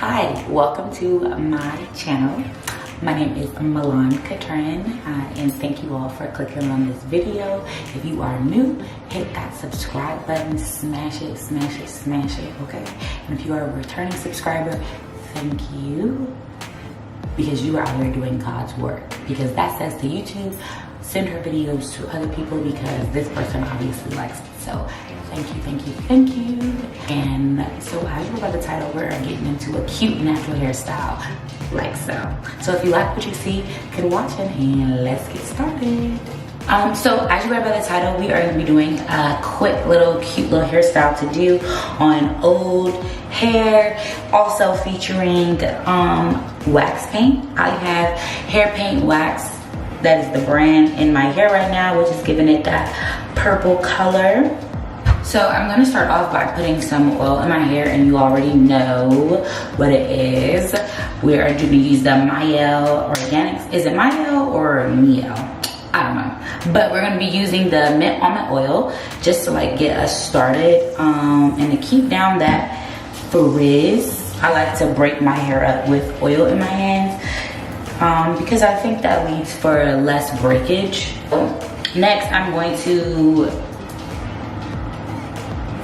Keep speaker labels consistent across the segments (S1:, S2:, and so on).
S1: Hi, welcome to my channel. My name is Milan Katrin, and thank you all for clicking on this video. If you are new, hit that subscribe button, smash it, smash it, smash it, okay? And if you are a returning subscriber, thank you, because you are out here doing God's work. Because that says to YouTube, send her videos to other people because this person obviously likes it. So thank you, thank you, thank you. And so as you by the title, we're getting into a cute natural hairstyle, like so. So if you like what you see, keep watching and let's get started. So as you read by the title, we are going to be doing a quick little cute little hairstyle to do on old hair, also featuring wax paint. I have Hairpaint wax. That is the brand in my hair right now, which is giving it that purple color. So I'm gonna start off by putting some oil in my hair, and you already know what it is. We are gonna use the Mielle Organics. Is it Mielle or Mielle? I don't know. But we're gonna be using the mint almond oil just to like get us started. And to keep down that frizz, I like to break my hair up with oil in my hands. Because I think that leads for less breakage. Next, I'm going to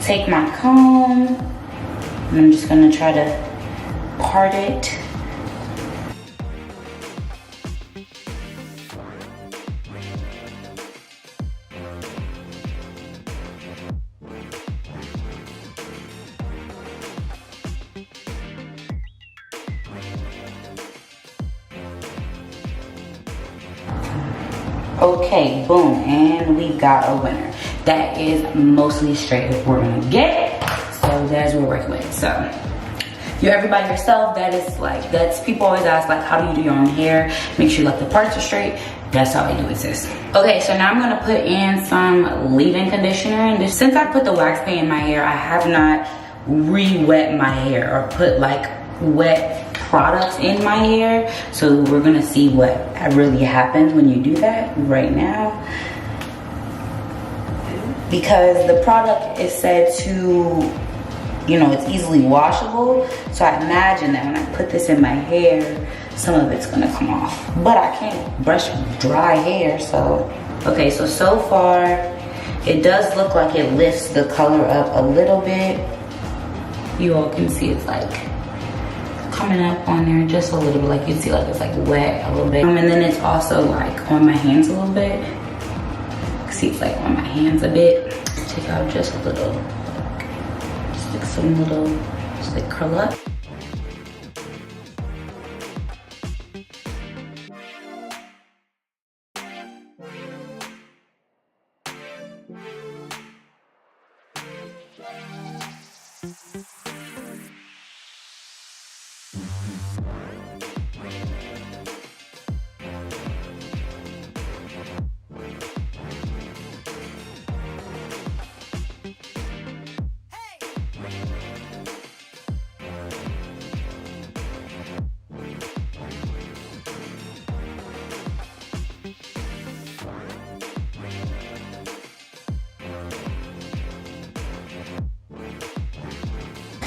S1: take my comb and I'm just gonna try to part it. Okay, boom, and we got a winner. That is mostly straight if we're gonna get it. So that's what we're working with. So you're everybody yourself. That is like, that's, people always ask like, how do you do your own hair? Make sure like the parts are straight. That's how I do it, sis. Okay, so now I'm gonna put in some leave-in conditioner. And since I put the wax paint in my hair, I have not re-wet my hair or put like wet products in my hair. So we're gonna see what really happens when you do that right now. Because the product is said to, you know, it's easily washable. So I imagine that when I put this in my hair, some of it's gonna come off. But I can't brush dry hair, so. Okay, so far, it does look like it lifts the color up a little bit. You all can see it's like coming up on there just a little bit, like you see like it's like wet a little bit. And then it's also like on my hands a little bit. See, it's like on my hands a bit. Take out just a little, just like some little, just like curl up.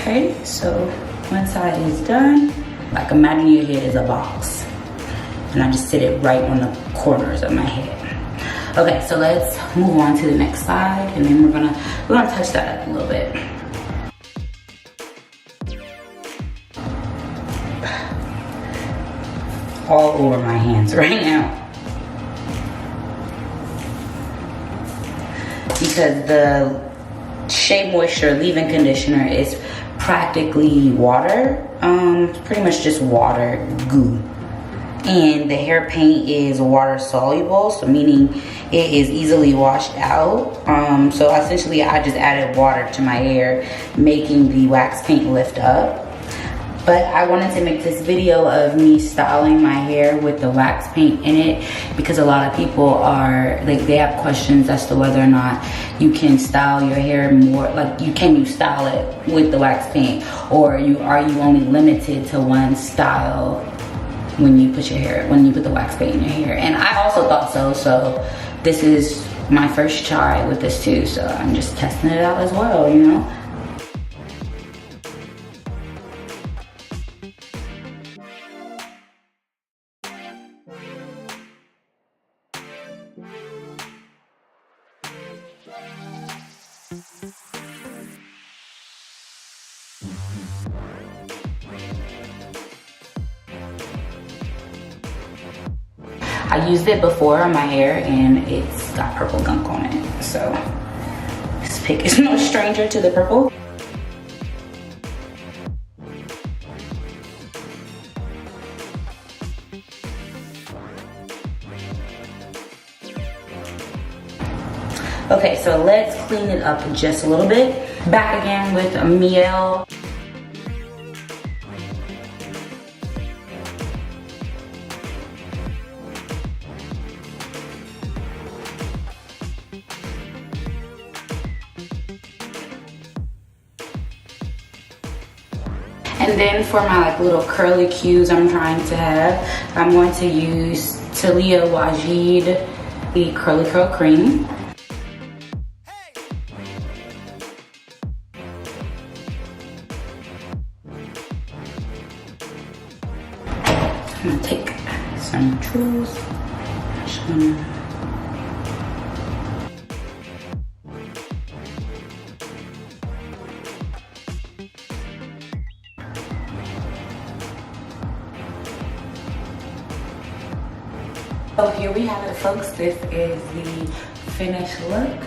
S1: Okay, so one side is done. Like imagine your head is a box, and I just sit it right on the corners of my head. Okay, so let's move on to the next side, and then we're gonna touch that up a little bit. All over my hands right now, because the Shea Moisture leave-in conditioner is practically water. It's pretty much just water goo. And the hair paint is water soluble, so meaning it is easily washed out. So essentially I just added water to my hair, making the wax paint lift up. But I wanted to make this video of me styling my hair with the wax paint in it, because a lot of people are like, they have questions as to whether or not you can style your hair more, like can you style it with the wax paint, or are you only limited to one style when you put the wax paint in your hair. And I also thought so this is my first try with this too, so I'm just testing it out as well, you know. I used it before on my hair and it's got purple gunk on it. So this pick is no stranger to the purple. Okay, so let's clean it up just a little bit. Back again with a Miel. And then for my like little curly cues I'm trying to have, I'm going to use Talia Wajid, the Curly Curl Cream. I'm gonna take some tools. So here we have it, folks. This is the finished look.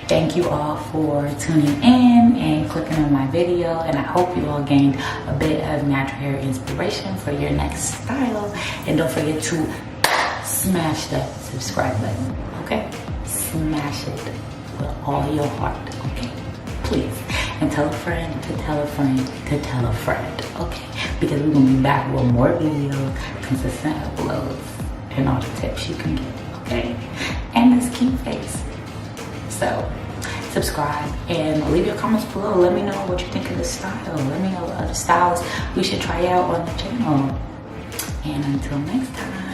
S1: Thank you all for tuning in and clicking on my video, and I hope you all gained a bit of natural hair inspiration for your next style. And don't forget to smash that subscribe button, okay? Smash it with all your heart, okay? Please. And tell a friend to tell a friend to tell a friend, okay? Because we're gonna be back with more videos, consistent uploads, and all the tips you can get, okay? And this cute face. So subscribe and leave your comments below. Let me know what you think of this style. Let me know what other styles we should try out on the channel. And until next time.